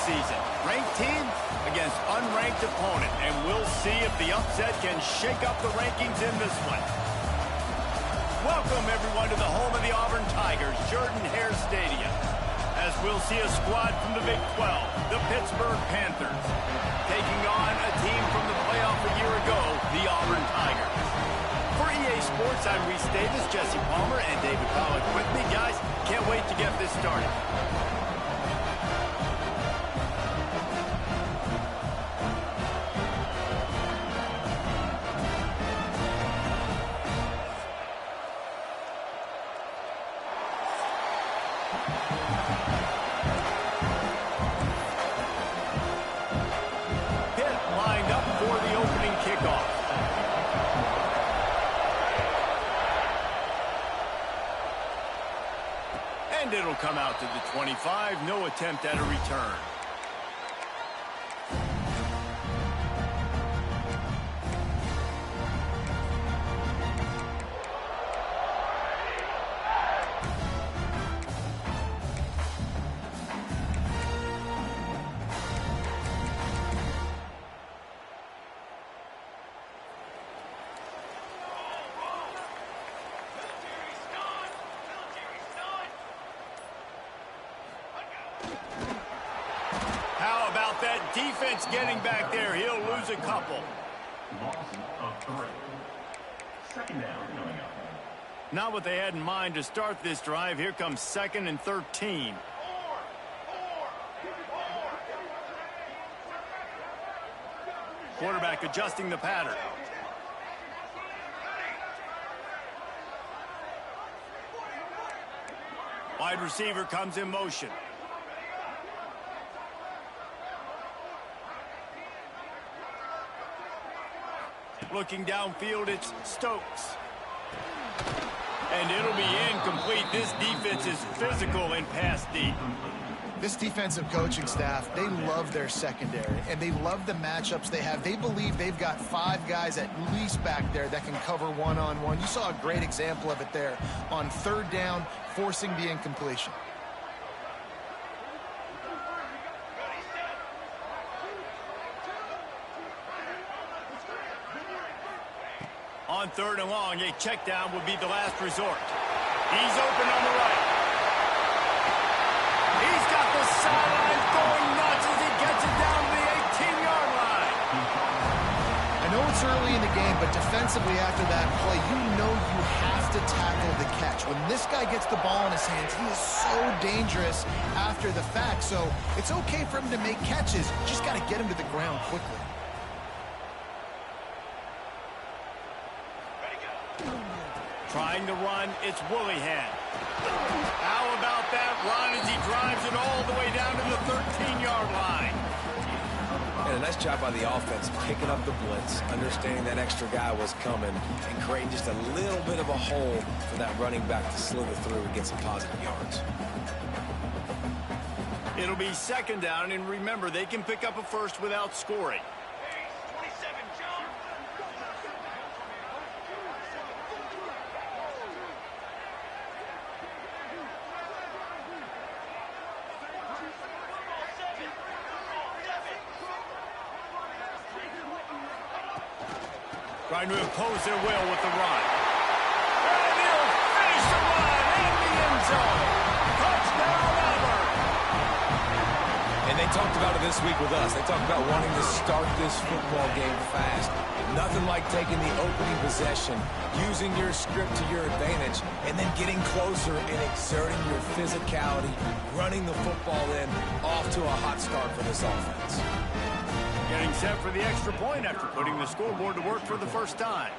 season. Ranked team against unranked opponent, and we'll see if the upset can shake up the rankings in this one. Welcome, everyone, to the home of the Auburn Tigers, Jordan-Hare Stadium, as we'll see a squad from the Big 12, the Pittsburgh Panthers, taking on a team from the playoff a year ago, the Auburn Tigers. For EA Sports, I'm Reese Davis, Jesse Palmer, and David Pollack with me. Guys, can't wait to get this started. And it'll come out to the 25. No attempt at a return. That defense getting back there. He'll lose a couple. Loss of 3. Second down coming up. Not what they had in mind to start this drive. Here comes 2nd and 13. Quarterback adjusting the pattern. Wide receiver comes in motion. Looking downfield, it's Stokes. And it'll be incomplete. This defense is physical and pass deep. This defensive coaching staff, they love their secondary, and they love the matchups they have. They believe they've got 5 guys at least back there that can cover one-on-one. You saw a great example of it there on 3rd down, forcing the incompletion. On 3rd and long, a check down would be the last resort. He's open on the right. He's got the sidelines going nuts as he gets it down to the 18-yard line. I know it's early in the game, but defensively after that play, you know you have to tackle the catch. When this guy gets the ball in his hands, he is so dangerous after the fact. So it's okay for him to make catches. Just got to get him to the ground quickly. Trying to run, it's Willihan. How about that run as he drives it all the way down to the 13-yard line? And a nice job by the offense picking up the blitz, understanding that extra guy was coming, and creating just a little bit of a hole for that running back to slither through and get some positive yards. It'll be 2nd down, and remember, they can pick up a first without scoring. Trying to impose their will with the run. And he'll finish the run in the end zone. Touchdown, Aurburn. And they talked about it this week with us. They talked about wanting to start this football game fast. Nothing like taking the opening possession, using your script to your advantage, and then getting closer and exerting your physicality, running the football in, off to a hot start for this offense. Getting set for the extra point after putting the scoreboard to work for the first time.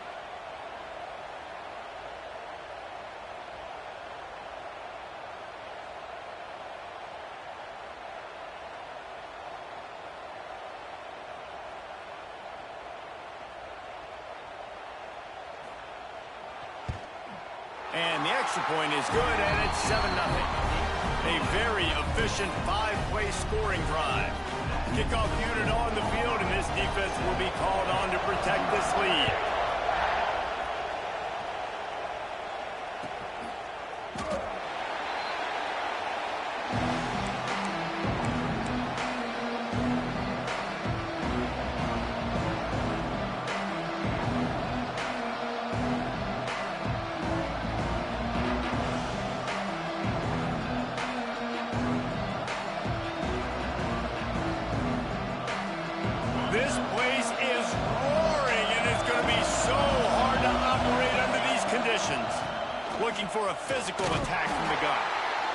And the extra point is good, and it's 7-0. A very efficient 5-play scoring drive. Kickoff unit on the field, and this defense will be called on to protect this lead. be so hard to operate under these conditions. Looking for a physical attack from the gun.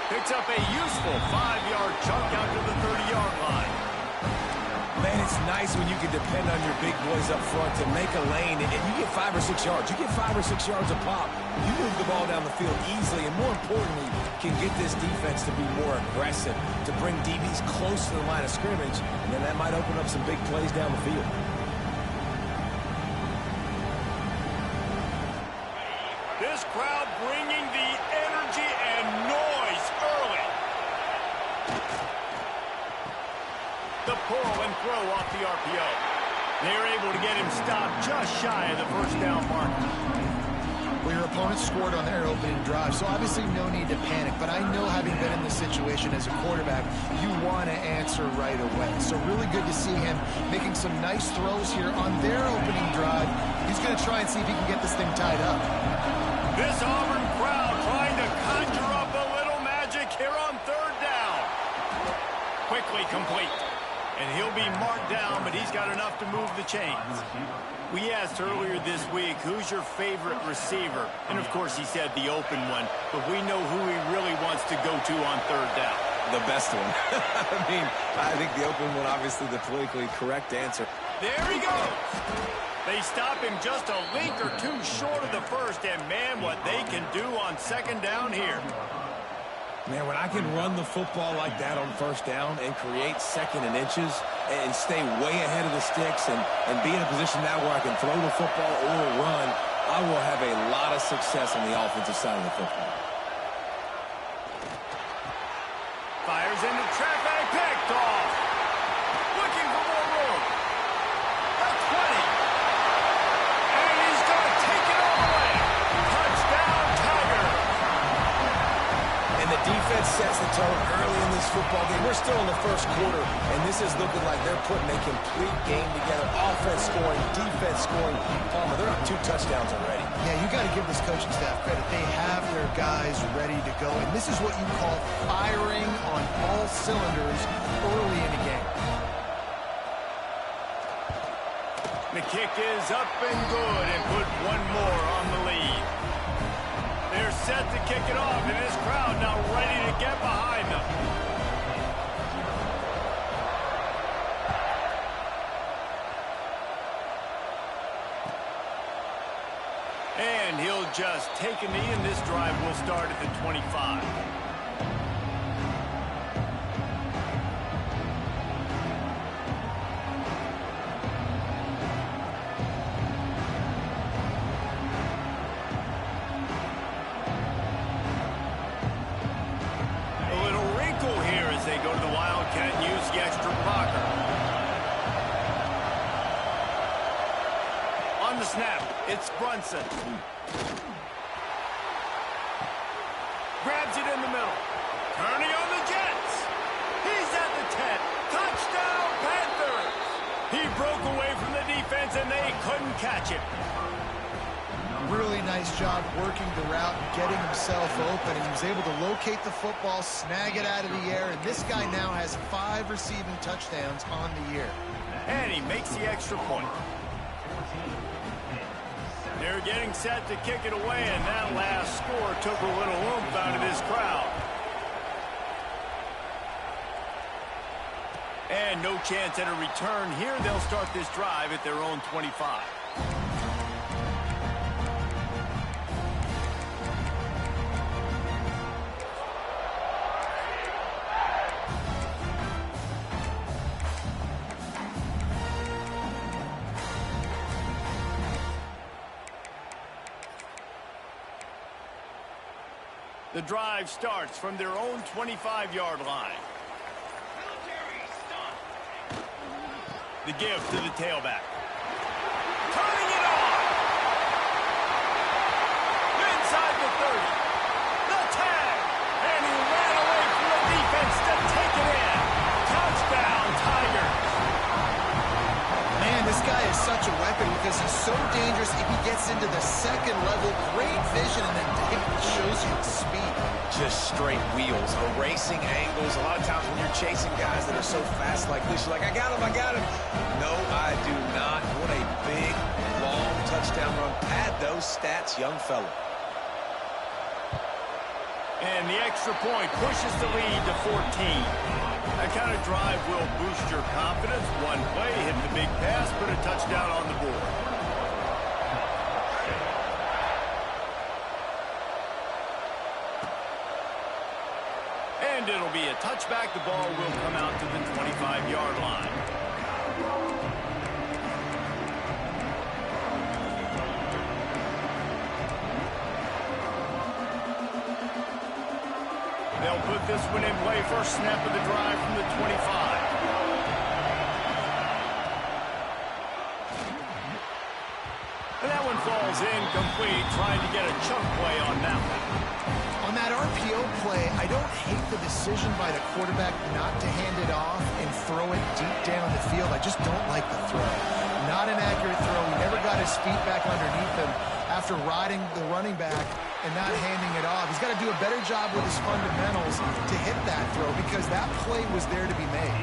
Picks up a useful 5-yard chunk out to the 30-yard line. Man, it's nice when you can depend on your big boys up front to make a lane, and you get 5 or 6 yards. You get 5 or 6 yards a pop. You move the ball down the field easily, and more importantly, can get this defense to be more aggressive, to bring DBs close to the line of scrimmage, and then that might open up some big plays down the field. This crowd bringing the energy and noise early. The pull and throw off the RPO. They're able to get him stopped just shy of the first down mark. Well, your opponent scored on their opening drive, so obviously no need to panic. But I know, having been in this situation as a quarterback, you want to answer right away. So really good to see him making some nice throws here on their opening drive. He's going to try and see if he can get this thing tied up. This Auburn crowd trying to conjure up a little magic here on third down. Quickly complete. And he'll be marked down, but he's got enough to move the chains. We asked earlier this week, who's your favorite receiver? And, of course, he said the open one, but we know who he really wants to go to on third down. The best one. I think the open one, obviously the politically correct answer. There he goes. They stop him just a link or two short of the first, and, man, what they can do on second down here. Man, when I can run the football like that on first down and create second and inches and stay way ahead of the sticks and be in a position now where I can throw the football or run, I will have a lot of success on the offensive side of the football. Fires into traffic, picked off. Looking for more room. The 20. And he's going to take it all the way. Touchdown, Tiger. And the defense sets the tone early in this football game. We're still in the first quarter, and this is looking like they're putting a complete game together. Offense scoring, defense scoring. Palmer, they're up 2 touchdowns already. Yeah, you got to give this coaching staff credit. They have their guys ready to go, and this is what you call firing on all cylinders early in a game. The kick is up and good, and put one more on the lead. They're set to kick it off, and this crowd now ready to get behind them. And he'll just take a knee, and this drive will start at the 25. Go to the Wildcat and use the extra blocker. On the snap, it's Brunson. Grabs it in the middle. Turning on the Jets. He's at the 10. Touchdown, Panthers. He broke away from the defense, and they couldn't catch him. Really nice job working the route and getting himself open. And he was able to locate the football, snag it out of the air, and this guy now has 5 receiving touchdowns on the year. And he makes the extra point. They're getting set to kick it away, and that last score took a little oomph out of this crowd. And no chance at a return here. They'll start this drive at their own 25. The drive starts from their own 25-yard line. The give to the tailback. Turning it on! Inside the 30. The tag! And he ran away from the defense to take it in. Touchdown, Tigers! Man, this guy is such a weapon because he's so dangerous if he gets into the second level. Great vision, and then it shows you the speed. Just straight wheels, erasing angles. A lot of times when you're chasing guys that are so fast like this, you're like, I got him, I got him. No, I do not. What a big, long touchdown. those stats, young fella. And the extra point pushes the lead to 14. That kind of drive will boost your confidence. One play, hit the big pass, put a touchdown on the board. And it'll be a touchback. The ball will come out to the 25-yard line. They'll put this one in play. First snap of the drive from the 25. And that one falls incomplete, trying to get a chunk play on that one. On that RPO play, I don't hate the decision by the quarterback not to hand it off and throw it deep down the field. I just don't like the throw. Not an accurate throw. He never got his feet back underneath him after riding the running back and not handing it off. He's got to do a better job with his fundamentals to hit that throw because that play was there to be made.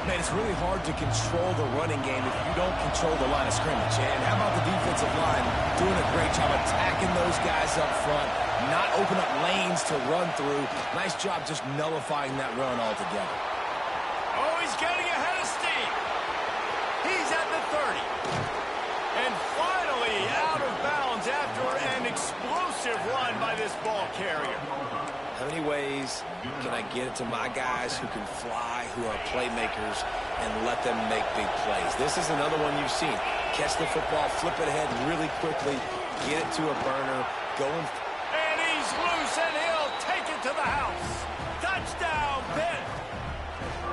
Man, it's really hard to control the running game if you don't control the line of scrimmage. And how about the defensive line doing a great job attacking those guys up front, not open up lanes to run through. Nice job just nullifying that run altogether. Oh, he's getting ahead of steam. He's at the 30. And finally out of bounds after an explosive run by this ball carrier. How many ways can I get it to my guys who can fly, who are playmakers, and let them make big plays? This is another one you've seen. Catch the football, flip it ahead really quickly, get it to a burner, go and... And he's loose, and he'll take it to the house. Touchdown, Pitt.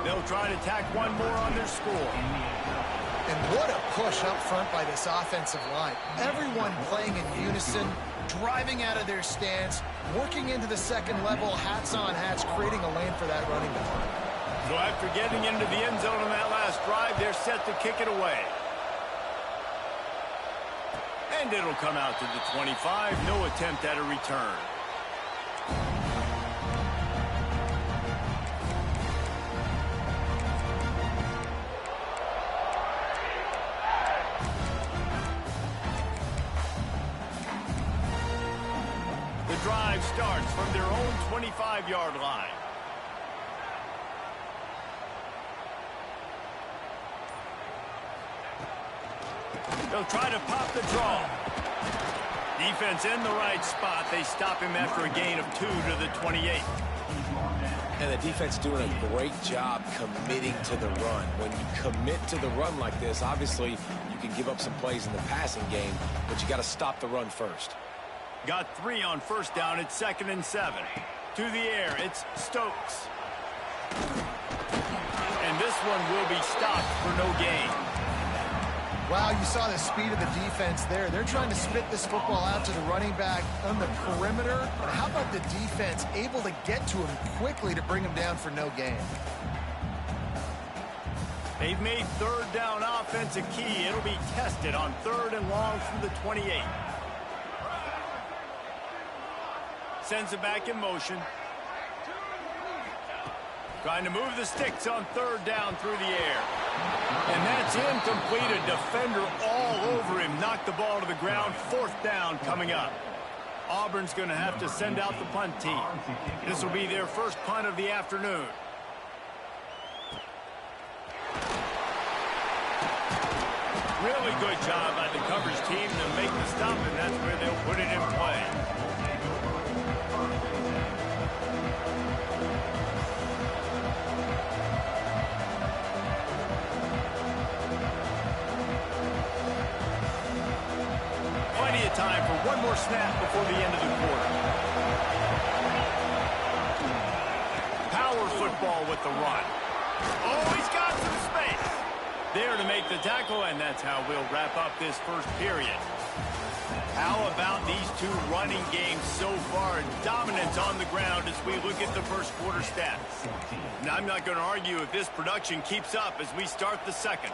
They'll try to tack one more on their score. And what a push up front by this offensive line. Everyone playing in unison, driving out of their stance, working into the second level, hats on hats, creating a lane for that running back. So after getting into the end zone on that last drive, they're set to kick it away. And it'll come out to the 25. No attempt at a return. The drive starts from their own 25-yard line. They'll try to pop the draw. Defense in the right spot. They stop him after a gain of 2 to the 28. And the defense doing a great job committing to the run. When you commit to the run like this, obviously you can give up some plays in the passing game, but you got to stop the run first. Got 3 on first down. It's 2nd and 7. To the air, it's Stokes. And this one will be stopped for no gain. Wow, you saw the speed of the defense there. They're trying to spit this football out to the running back on the perimeter. And how about the defense able to get to him quickly to bring him down for no gain? They've made third down offense a key. It'll be tested on 3rd and long from the 28. Sends it back in motion. Trying to move the sticks on 3rd down through the air. And that's incomplete. A defender all over him. Knocked the ball to the ground. 4th down coming up. Auburn's going to have to send out the punt team. This will be their first punt of the afternoon. Really good job by the coverage team to make the stop, and that's where they'll put it in play. Plenty of time for one more snap before the end of the quarter. Power football with the run. Oh, he's got some space. There to make the tackle, and that's how we'll wrap up this first period. How about these two running games so far? Dominance on the ground as we look at the first quarter stats. Now, I'm not going to argue if this production keeps up as we start the second.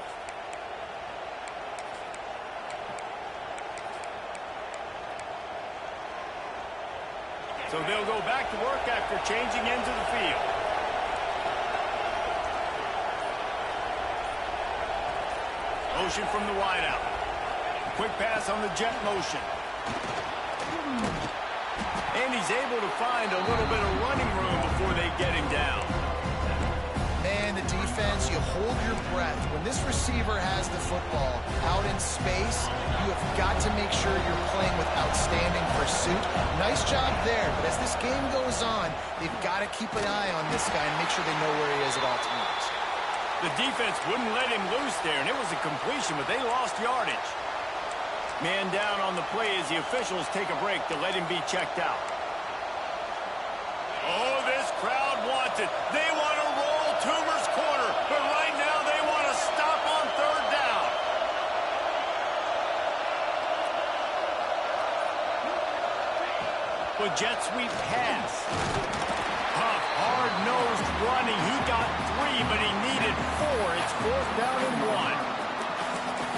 So they'll go back to work after changing into the field. Motion from the wideout. Quick pass on the jet motion. And he's able to find a little bit of running room before they get him down. Man, the defense, you hold your breath. When this receiver has the football out in space, you have got to make sure you're playing with outstanding pursuit. Nice job there, but as this game goes on, they've got to keep an eye on this guy and make sure they know where he is at all times. The defense wouldn't let him loose there, and it was a completion, but they lost yardage. Man down on the play as the officials take a break to let him be checked out. Oh, this crowd wants it. They want to roll Toomer's corner, but right now they want to stop on third down. But jet sweep pass. Tough, hard-nosed running. He got 3, but he needed 4. It's 4th down and 1.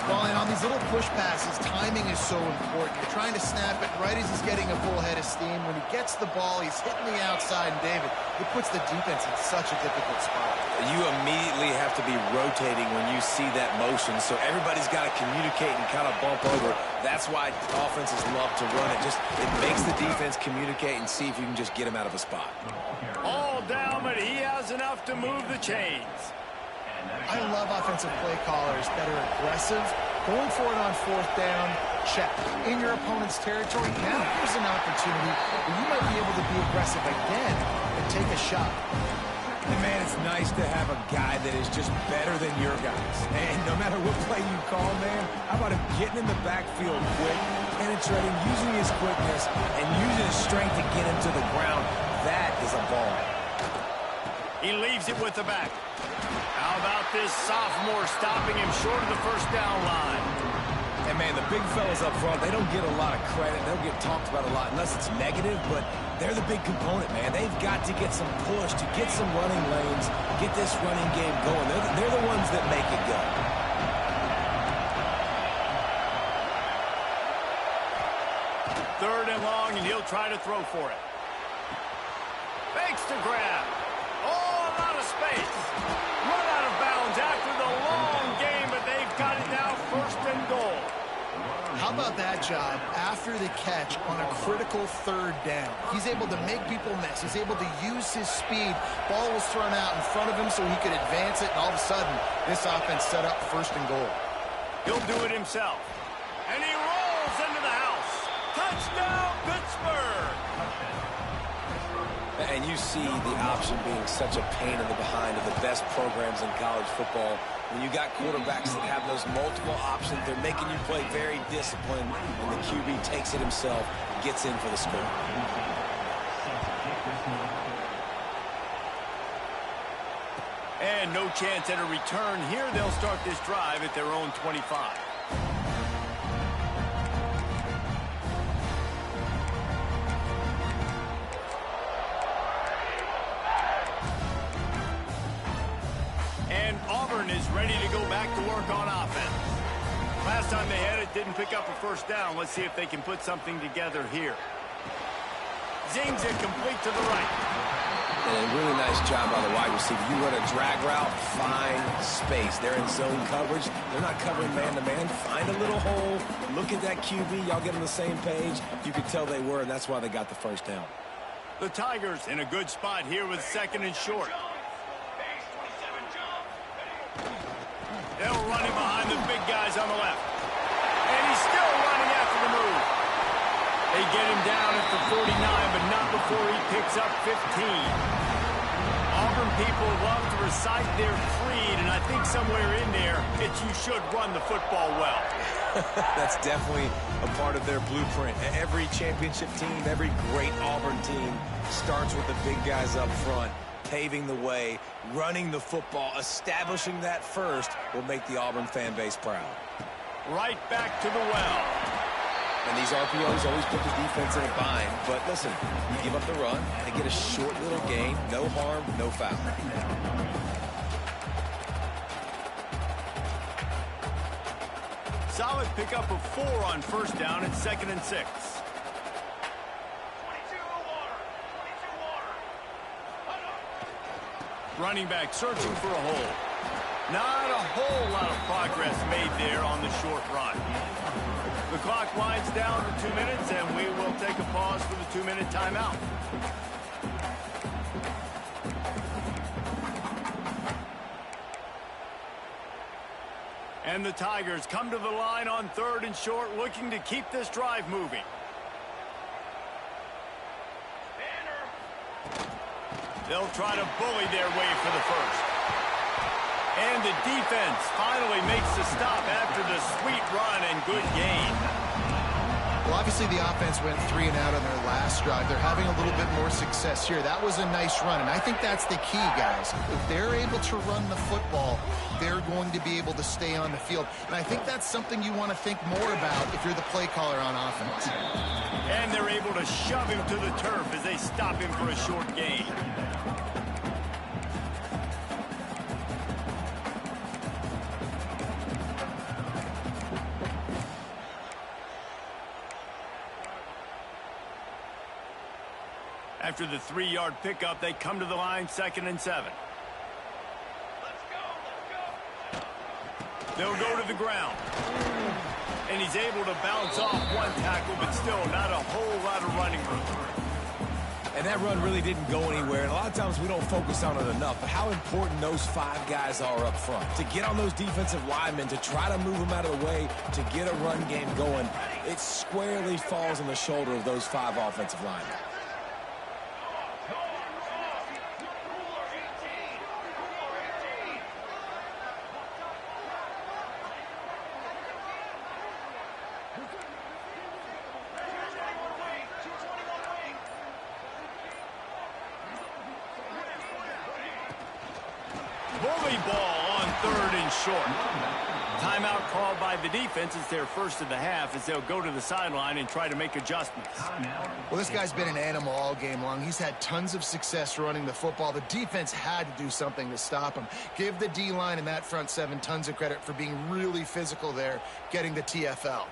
Well, and on these little push passes, timing is so important. You're trying to snap it right as he's getting a full head of steam. When he gets the ball, he's hitting the outside, and David, it puts the defense in such a difficult spot. You immediately have to be rotating when you see that motion, so everybody's got to communicate and kind of bump over. That's why offenses love to run it. It makes the defense communicate and see if you can just get him out of a spot. All down, but he has enough to move the chains. I love offensive play callers that are aggressive. Going for it on 4th down, check. In your opponent's territory, now here's an opportunity where you might be able to be aggressive again and take a shot. And man, it's nice to have a guy that is just better than your guys. And no matter what play you call, man, how about him getting in the backfield quick, penetrating, using his quickness, and using his strength to get him to the ground. That is a ball. He leaves it with the back. How about this sophomore stopping him short of the first down line? And, man, the big fellas up front, they don't get a lot of credit. They don't get talked about a lot unless it's negative, but they're the big component, man. They've got to get some push, to get some running lanes, get this running game going. They're the ones that make it go. Third and long, and he'll try to throw for it. Fakes to grab. Oh, a lot of space. Run out of bounds after the long game, but they've got it now 1st and goal. How about that job after the catch on a critical 3rd down? He's able to make people miss. He's able to use his speed. Ball was thrown out in front of him so he could advance it, and all of a sudden, this offense set up 1st and goal. He'll do it himself. And he rolls into the house. Touchdown, Pittsburgh! And you see the option being such a pain in the behind of the best programs in college football. When you got quarterbacks that have those multiple options, they're making you play very disciplined, and the QB takes it himself, gets in for the score. And no chance at a return here. They'll start this drive at their own 25. And Auburn is ready to go back to work on offense. Last time they had it, didn't pick up a 1st down. Let's see if they can put something together here. Zings it complete to the right. And a really nice job by the wide receiver. You run a drag route, find space. They're in zone coverage. They're not covering man-to-man. Find a little hole. Look at that QB. Y'all get on the same page. You could tell they were, and that's why they got the 1st down. The Tigers in a good spot here with 2nd and short. They'll run him behind the big guys on the left. And he's still running after the move. They get him down at the 49, but not before he picks up 15. Auburn people love to recite their creed, and I think somewhere in there, it's you should run the football well. That's definitely a part of their blueprint. Every championship team, every great Auburn team starts with the big guys up front, paving the way, running the football, establishing that first will make the Auburn fan base proud. Right back to the well. And these RPOs always put the defense in a bind. But listen, you give up the run, they get a short little gain, no harm, no foul. Solid pickup of 4 on 1st down and 2nd and 6. Running back searching for a hole. Not a whole lot of progress made there on the short run. The clock winds down to 2 minutes, and we will take take a pause for the 2-minute timeout. And the Tigers come to the line on 3rd and short, looking to keep this drive moving. They'll try to bully their way for the first. And the defense finally makes the stop after the sweet run and good gain. Well, obviously the offense went 3 and out on their last drive. They're having a little bit more success here. That was a nice run, and I think that's the key, guys. If they're able to run the football, they're going to be able to stay on the field. And I think that's something you want to think more about if you're the play caller on offense. And they're able to shove him to the turf as they stop him for a short gain. After the 3-yard pickup, they come to the line 2nd and 7. They'll go to the ground. And he's able to bounce off one tackle, but still not a whole lot of running room. And that run really didn't go anywhere. And a lot of times we don't focus on it enough, but how important those 5 guys are up front. To get on those defensive linemen, to try to move them out of the way, to get a run game going, it squarely falls on the shoulder of those 5 offensive linemen. Bully ball on 3rd and short. Timeout called by the defense. It's their first of the half as they'll go to the sideline and try to make adjustments. Well, this guy's been an animal all game long. He's had tons of success running the football. The defense had to do something to stop him. Give the D-line and that front 7 tons of credit for being really physical there, getting the TFL.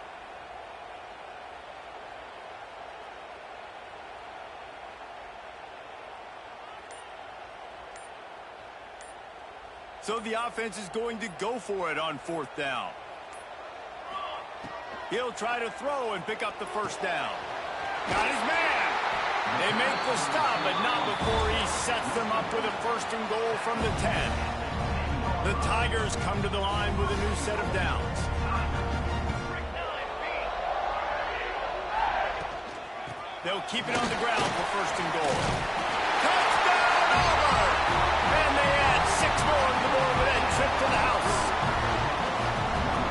So the offense is going to go for it on 4th down. He'll try to throw and pick up the first down. Got his man. They make the stop, but not before he sets them up with a 1st and goal from the 10. The Tigers come to the line with a new set of downs. They'll keep it on the ground for 1st and goal. Touchdown, Aurburn! And they add 6 more to the board with that trip to the house.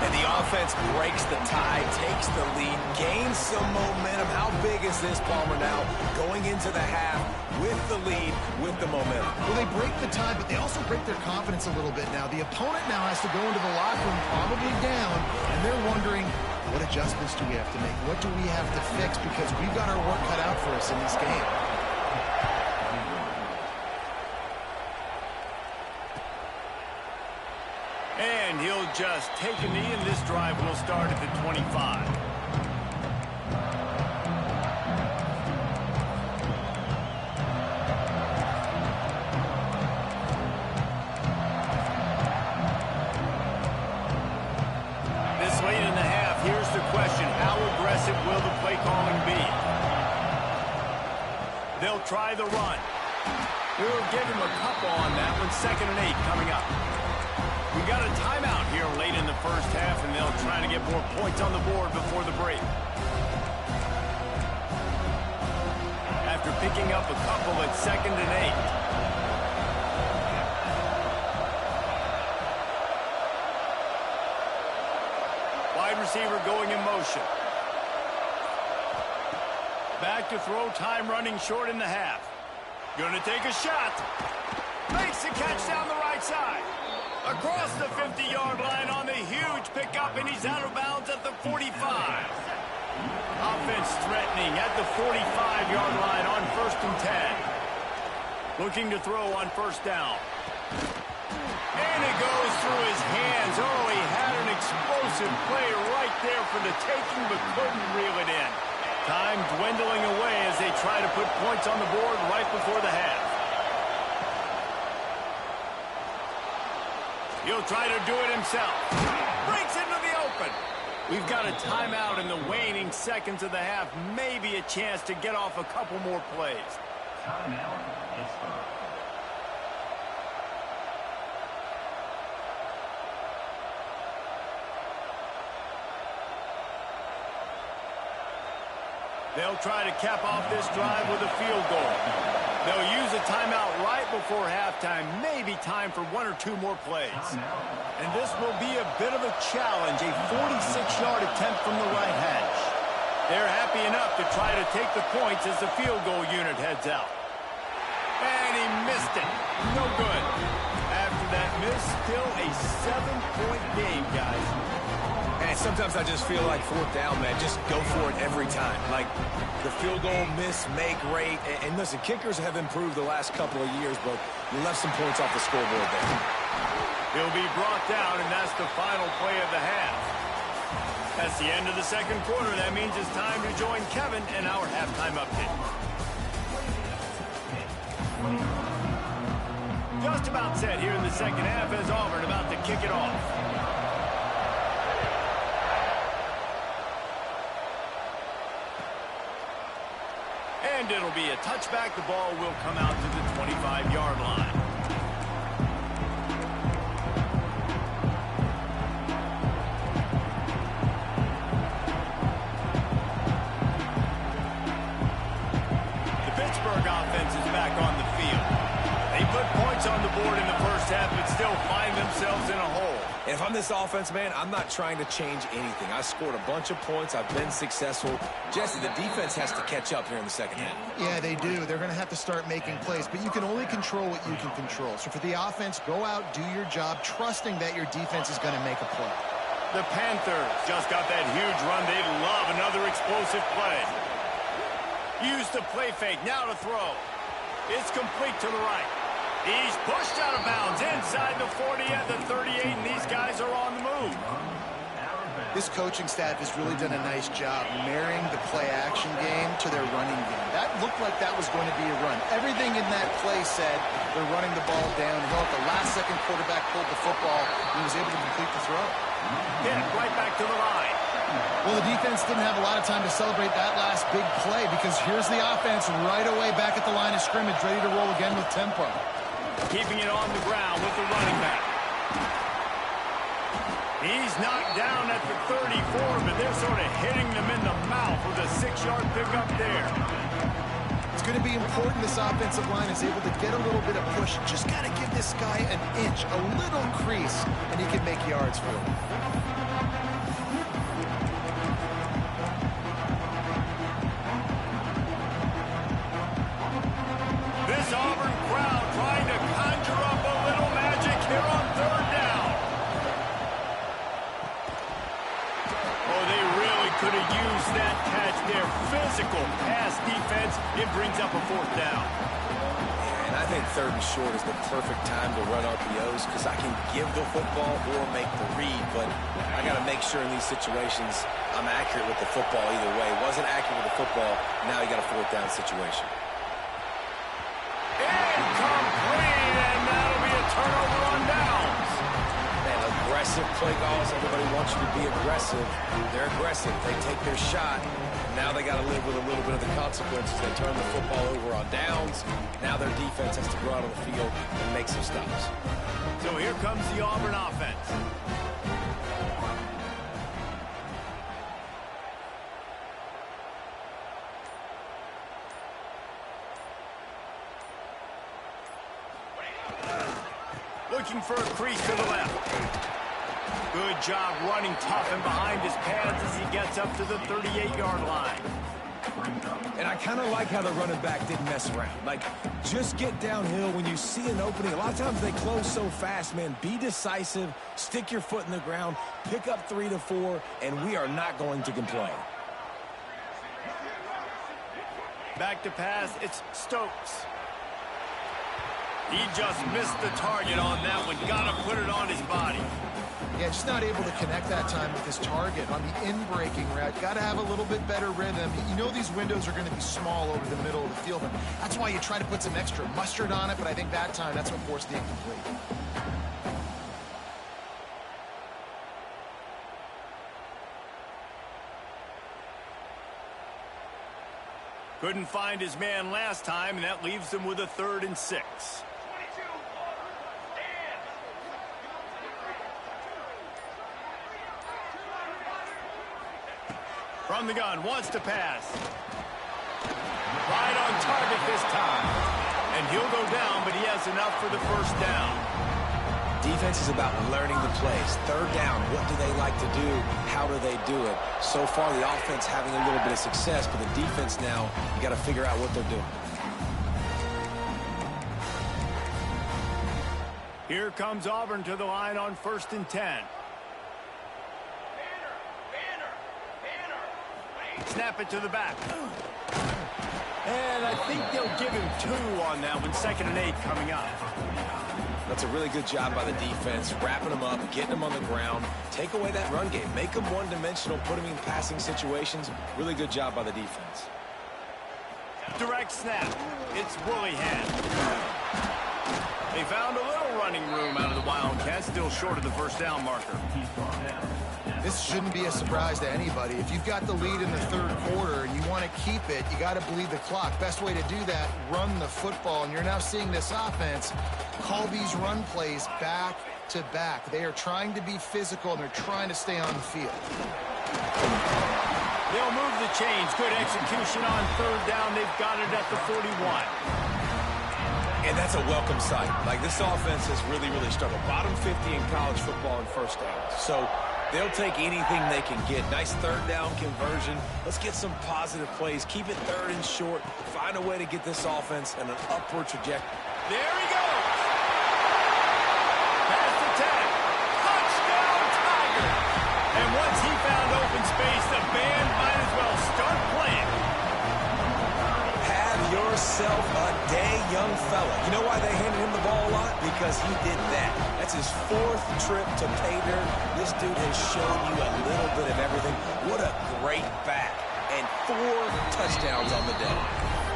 And the offense breaks the tie, takes the lead, gains some momentum. How big is this, Palmer, now going into the half with the lead, with the momentum? Well, they break the tie, but they also break their confidence a little bit now. The opponent now has to go into the locker room probably down, and they're wondering, what adjustments do we have to make? What do we have to fix? Because we've got our work cut out for us in this game. And he'll just take a knee, and this drive will start at the 25. This late in the half, here's the question. How aggressive will the play calling be? They'll try the run. We'll give him a couple on that one. 2nd and 8 coming up. We got a timeout here late in the first half, and they'll try to get more points on the board before the break. After picking up a couple at 2nd and 8. Wide receiver going in motion. Back to throw, time running short in the half. Gonna take a shot. Makes the catch down the right side. Across the 50-yard line on the huge pickup, and he's out of bounds at the 45. Offense threatening at the 45-yard line on 1st and 10. Looking to throw on 1st down. And it goes through his hands. Oh, he had an explosive play right there for the taking, but couldn't reel it in. Time dwindling away as they try to put points on the board right before the half. He'll try to do it himself. Breaks into the open. We've got a timeout in the waning remaining seconds of the half, maybe a chance to get off a couple more plays. Timeout, Pittsburgh. They'll try to cap off this drive with a field goal. They'll use a timeout right before halftime, maybe time for one or two more plays. And this will be a bit of a challenge, a 46-yard attempt from the right hash. They're happy enough to try to take the points as the field goal unit heads out. And he missed it. No good. After that miss, still a 7-point game, guys. And sometimes I just feel like fourth down, man, just go for it every time. Like the field goal miss, make rate. And listen, kickers have improved the last couple of years, but you left some points off the scoreboard there. He'll be brought down, and that's the final play of the half. That's the end of the second quarter. That means it's time to join Kevin in our halftime update. Just about set here in the second half as Auburn about to kick it off. And it'll be a touchback. The ball will come out to the 25-yard line. The Pittsburgh offense is back on the field. They put points on the board in the first half, but still find themselves in a hole. And if I'm this offense, man, I'm not trying to change anything. I scored a bunch of points. I've been successful. Jesse, the defense has to catch up here in the second half. Yeah, they do. They're going to have to start making plays, but you can only control what you can control. So for the offense, go out, do your job, trusting that your defense is going to make a play. The Panthers just got that huge run. They'd love another explosive play. Use the play fake. Now to throw. It's complete to the right. He's pushed out of bounds inside the 40 at the 38, and these guys are on the move. This coaching staff has really done a nice job marrying the play-action game to their running game. That looked like that was going to be a run. Everything in that play said they're running the ball downhill. At the last second, quarterback pulled the football and was able to complete the throw. Hit right back to the line. Well, the defense didn't have a lot of time to celebrate that last big play because here's the offense right away back at the line of scrimmage, ready to roll again with tempo. Keeping it on the ground with the running back. He's knocked down at the 34, but they're sort of hitting them in the mouth with a 6-yard pickup there. It's going to be important this offensive line is able to get a little bit of push. Just got to give this guy an inch, a little crease, and he can make yards for him. This Auburn crowd trying to conjure up a little magic here on third down. Oh, they really could have used that catch there. Physical pass defense. It brings up a fourth down. And I think third and short is the perfect time to run RPOs because I can give the football or make the read, but I got to make sure in these situations I'm accurate with the football either way. Wasn't accurate with the football. Now you got a fourth down situation. Incomplete, and that'll be a turnover on downs. Man, aggressive play calls. Everybody wants you to be aggressive. They're aggressive. They take their shot. Now they got to live with a little bit of the consequences. They turn the football over on downs. Now their defense has to go out on the field and make some stops. So here comes the Auburn offense. Looking for a crease to the left. Good job running tough and behind his pads as he gets up to the 38-yard line. And I kind of like how the running back didn't mess around. Like, just get downhill when you see an opening. A lot of times they close so fast, man. Be decisive, stick your foot in the ground, pick up 3 to 4, and we are not going to complain. Back to pass, it's Stokes. He just missed the target on that one. Got to put it on his body. Yeah, just not able to connect that time with his target on the in-breaking route. Got to have a little bit better rhythm. You know these windows are going to be small over the middle of the field, and that's why you try to put some extra mustard on it, but I think that time that's what forced the incomplete. Couldn't find his man last time, and that leaves him with a 3rd and 6. From the gun, wants to pass. Right on target this time. And he'll go down, but he has enough for the 1st down. Defense is about learning the plays. 3rd down, what do they like to do? How do they do it? So far, the offense having a little bit of success, but the defense now, you got to figure out what they're doing. Here comes Auburn to the line on 1st and 10. Snap it to the back. And I think they'll give him 2 on that one. 2nd and 8 coming up. That's a really good job by the defense, wrapping them up, getting them on the ground. Take away that run game. Make them one-dimensional, put them in passing situations. Really good job by the defense. Direct snap. It's Willingham. They found a little running room out of the Wildcats, still short of the 1st down marker. This shouldn't be a surprise to anybody. If you've got the lead in the 3rd quarter and you want to keep it, you got to bleed the clock. Best way to do that, run the football. And you're now seeing this offense call these run plays back to back. They are trying to be physical, and they're trying to stay on the field. They'll move the chains. Good execution on 3rd down. They've got it at the 41. And that's a welcome sight. Like, this offense has really, really struggled. Bottom 50 in college football in 1st downs. So they'll take anything they can get. Nice 3rd down conversion. Let's get some positive plays. Keep it 3rd and short. Find a way to get this offense in an upward trajectory. There he goes. Pass attack. Touchdown, Tiger. And once he found open space, the band might as well start playing. Have yourself a day, young fella. You know why they handed him the ball a lot? Because he did that. That's his 4th trip to pay dirt. This dude has shown you a little bit of everything. What a great back. And 4 touchdowns on the day.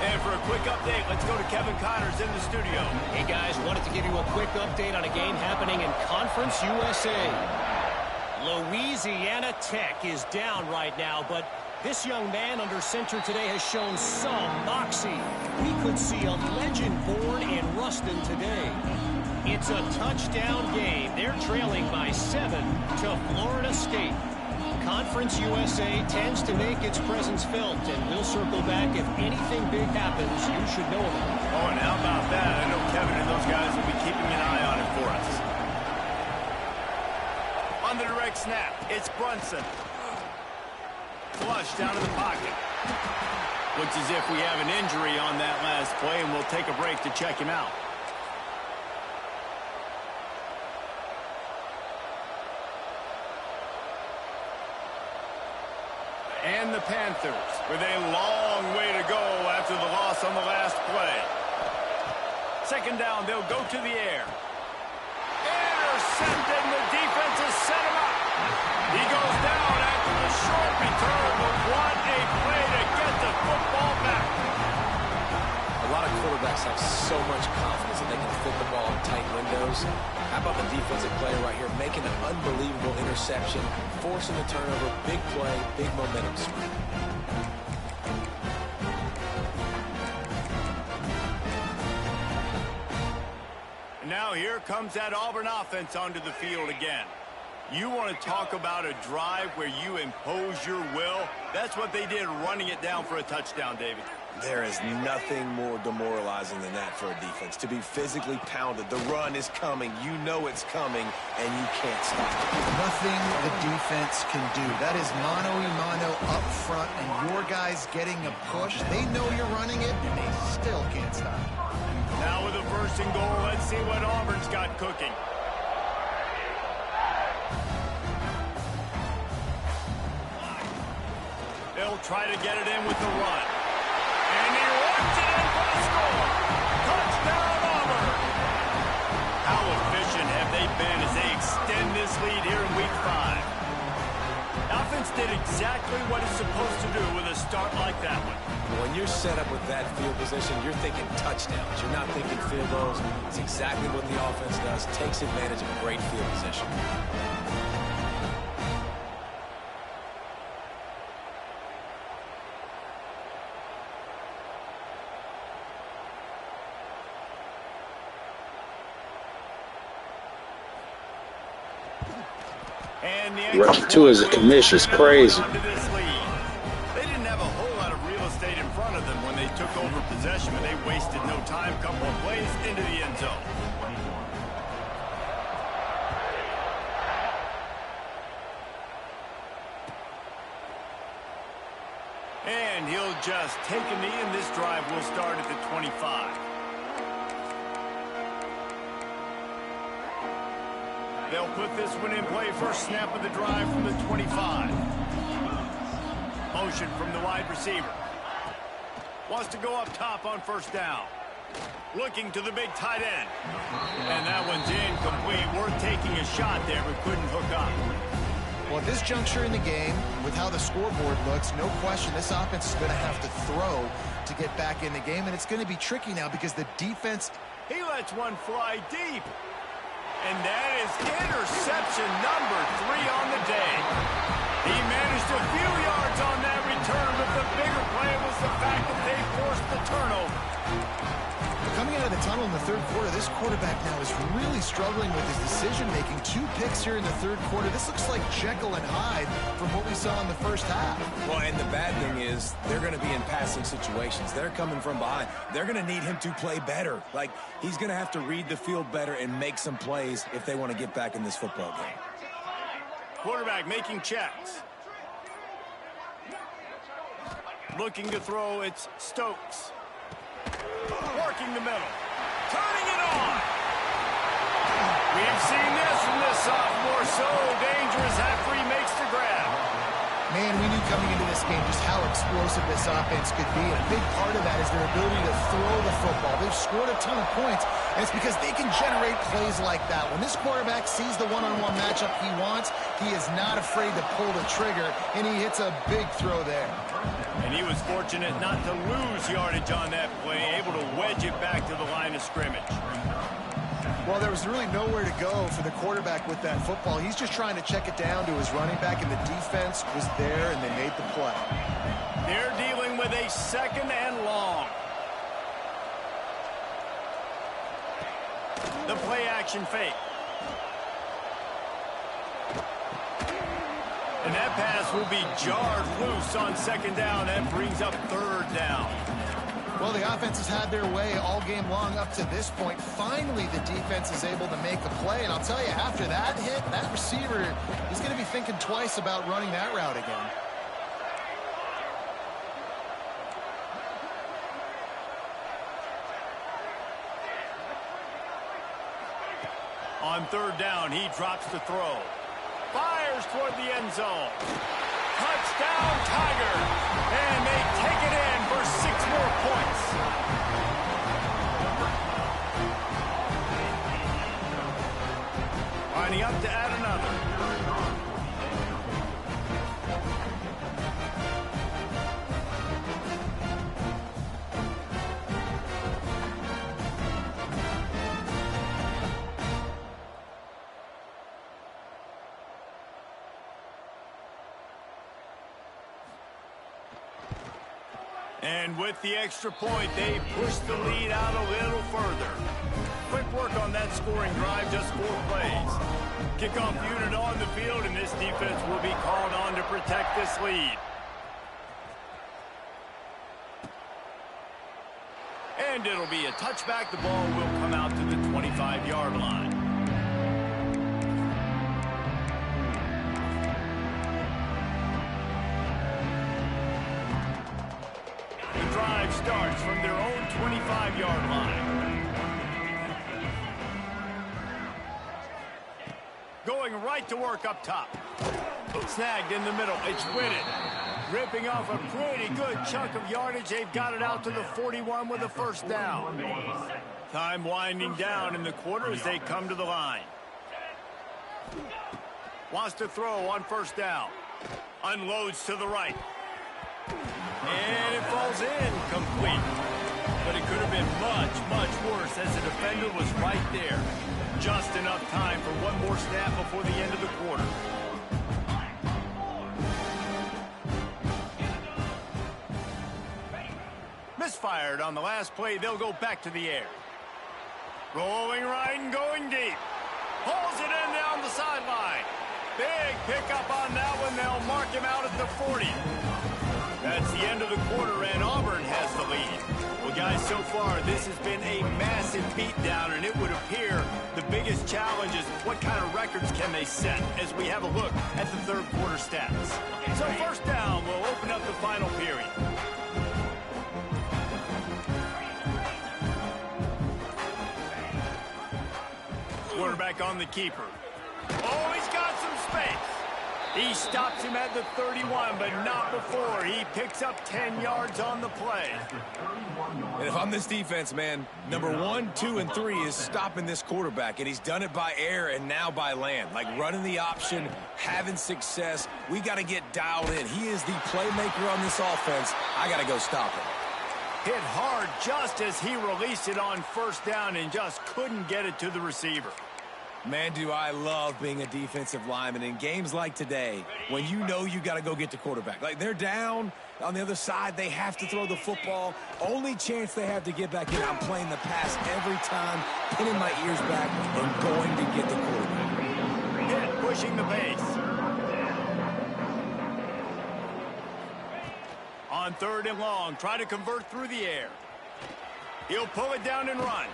And for a quick update, let's go to Kevin Connors in the studio. Hey, guys, wanted to give you a quick update on a game happening in Conference USA. Louisiana Tech is down right now, but this young man under center today has shown some moxie. We could see a legend born in Ruston today. It's a touchdown game. They're trailing by 7 to Florida State. Conference USA tends to make its presence felt, and we'll circle back if anything big happens you should know about. Oh, and how about that? I know Kevin and those guys will be keeping an eye on it for us. On the direct snap, it's Brunson. Flush down in the pocket. Looks as if we have an injury on that last play, and we'll take a break to check him out. And the Panthers with a long way to go after the loss on the last play. 2nd down, they'll go to the air. Intercepted, and the defense has set him up. He goes down after the short return, but what a play to get the football back. A lot of quarterbacks have so much confidence that they can fit the ball in tight windows. How about the defensive player right here making an unbelievable interception, forcing the turnover, big play, big momentum swing. Now here comes that Auburn offense onto the field again. You want to talk about a drive where you impose your will? That's what they did, running it down for a touchdown, David. There is nothing more demoralizing than that for a defense, to be physically pounded. The run is coming. You know it's coming, and you can't stop it. Nothing the defense can do. That is mano-a-mano up front, and your guys getting a push. They know you're running it, and they still can't stop it. Now with a 1st and goal, let's see what Auburn's got cooking. They'll try to get it in with the run. And he runs it in for the score. Touchdown, Auburn. How efficient have they been as they extend this lead here in Week 5? Offense did exactly what it's supposed to do with a start like that one. When you're set up with that field position, you're thinking touchdowns. You're not thinking field goals. It's exactly what the offense does. Takes advantage of a great field position. And the Rushing two as a commission is crazy. They didn't have a whole lot of real estate in front of them when they took over possession, but they wasted no time. Couple of plays into the end zone. And he'll just take a knee, and this drive will start at the 25. They'll put this one in play. First snap of the drive from the 25. Motion from the wide receiver. Wants to go up top on first down. Looking to the big tight end. And that one's incomplete. Worth taking a shot there, but couldn't hook up. Well, at this juncture in the game, with how the scoreboard looks, no question this offense is going to have to throw to get back in the game, and it's going to be tricky now because the defense... He lets one fly deep. And that is interception number 3 on the day. He managed a few yards on that return, but the bigger play was the fact that they forced the turnover. Coming out of the tunnel in the third quarter, this quarterback now is really struggling with his decision-making. 2 picks here in the third quarter. This looks like Jekyll and Hyde from what we saw in the first half. Well, and the bad thing is they're going to be in passing situations. They're coming from behind. They're going to need him to play better. Like, he's going to have to read the field better and make some plays if they want to get back in this football game. Quarterback making checks. Looking to throw, it's Stokes. Working the middle. Turning it on. We've seen this from this sophomore. So dangerous after he makes the grab. Man, we knew coming into this game just how explosive this offense could be. And a big part of that is their ability to throw the football. They've scored a ton of points, and it's because they can generate plays like that. When this quarterback sees the one-on-one matchup he wants, he is not afraid to pull the trigger, and he hits a big throw there. And he was fortunate not to lose yardage on that play, able to wedge it back to the line of scrimmage. Well, there was really nowhere to go for the quarterback with that football. He's just trying to check it down to his running back, and the defense was there, and they made the play. They're dealing with a 2nd and long. The play action fake. And that pass will be jarred loose on 2nd down. That brings up 3rd down. Well, the offense has had their way all game long up to this point. Finally, the defense is able to make a play. And I'll tell you, after that hit, that receiver, he's going to be thinking twice about running that route again. On 3rd down, he drops the throw. Fires toward the end zone. Touchdown, Tiger. And they take it in for 6 more points. Lining up to add another. And with the extra point, they push the lead out a little further. Quick work on that scoring drive, just 4 plays. Kickoff unit on the field, and this defense will be called on to protect this lead. And it'll be a touchback. The ball will come out to the 25-yard line. Drive starts from their own 25-yard line. Going right to work up top. Snagged in the middle. It's Whitted. Ripping off a pretty good chunk of yardage. They've got it out to the 41 with a 1st down. Time winding down in the quarter as they come to the line. Wants to throw on 1st down. Unloads to the right. And it falls in complete. But it could have been much, much worse as the defender was right there. Just enough time for one more snap before the end of the quarter. Misfired on the last play. They'll go back to the air. Rolling right and going deep. Pulls it in down the sideline. Big pickup on that one. They'll mark him out at the 40. That's the end of the quarter, and Auburn has the lead. Well, guys, so far, this has been a massive beatdown, and it would appear the biggest challenge is what kind of records can they set as we have a look at the third quarter stats. So first down, we'll open up the final period. Quarterback on the keeper. Oh, he's got some space. He stops him at the 31, but not before. He picks up 10 yards on the play. And if I'm this defense, man, number 1, 2, and 3 is stopping this quarterback, and he's done it by air and now by land. Like running the option, having success. We got to get dialed in. He is the playmaker on this offense. I got to go stop him. Hit hard just as he released it on first down and just couldn't get it to the receiver. Man, do I love being a defensive lineman in games like today when you know you got to go get the quarterback. Like, they're down on the other side. They have to throw the football. Only chance they have to get back in. I'm playing the pass every time, pinning my ears back and going to get the quarterback. Hit, pushing the pace. On third and long, try to convert through the air. He'll pull it down and run.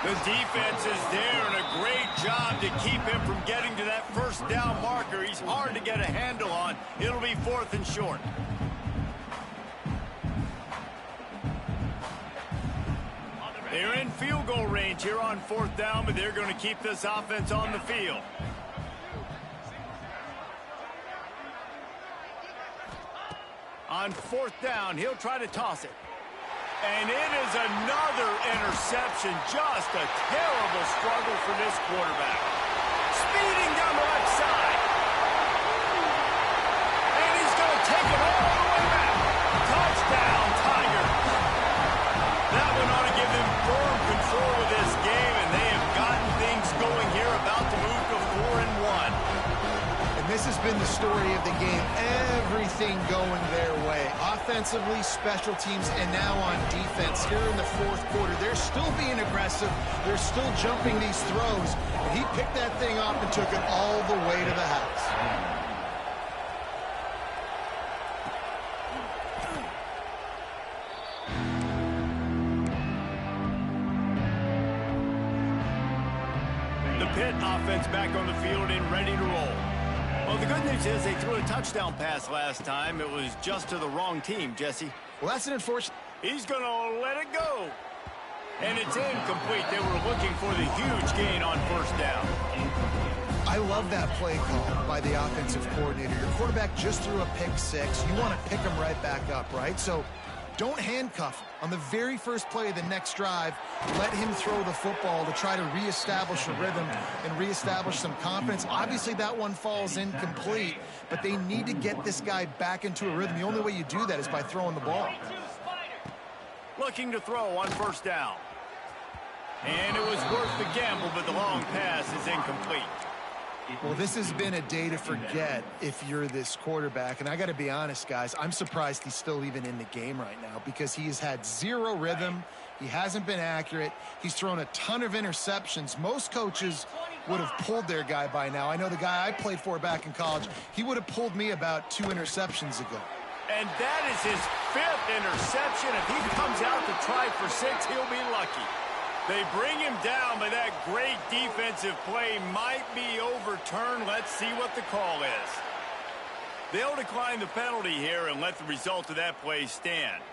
The defense is there, and a great job to keep him from getting to that first down marker. He's hard to get a handle on. It'll be 4th and short. They're in field goal range here on 4th down, but they're going to keep this offense on the field. On 4th down, he'll try to toss it. And it is another interception. Just a terrible struggle for this quarterback. Speeding down the left side. And he's going to take it all the way back. Touchdown, Tigers. That one ought to give them firm control of this game, and they have gotten things going here, about to move to 4-1. And this has been the story of the game. Everything going their way. Offensively, special teams, and now on defense. Here in the fourth quarter, they're still being aggressive. They're still jumping these throws. And he picked that thing up and took it all the way to the house. The Pitt offense back on the field and ready to roll. Well, the good news is they threw a touchdown pass last time. It was just to the wrong team, Jesse. Well, that's an unfortunate. He's going to let it go. And it's incomplete. They were looking for the huge gain on first down. I love that play call by the offensive coordinator. Your quarterback just threw a pick six. You want to pick him right back up, right? So don't handcuff him. On the very first play of the next drive, let him throw the football to try to reestablish a rhythm and reestablish some confidence. Obviously, that one falls incomplete, but they need to get this guy back into a rhythm. The only way you do that is by throwing the ball. Looking to throw on first down. And it was worth the gamble, but the long pass is incomplete. Well, this has been a day to forget if you're this quarterback. And I got to be honest, guys, I'm surprised he's still even in the game right now because he has had zero rhythm. He hasn't been accurate. He's thrown a ton of interceptions. Most coaches would have pulled their guy by now. I know the guy I played for back in college, he would have pulled me about 2 interceptions ago. And that is his 5th interception. If he comes out to try for 6, he'll be lucky. They bring him down, but that great defensive play might be overturned. Let's see what the call is. They'll decline the penalty here and let the result of that play stand.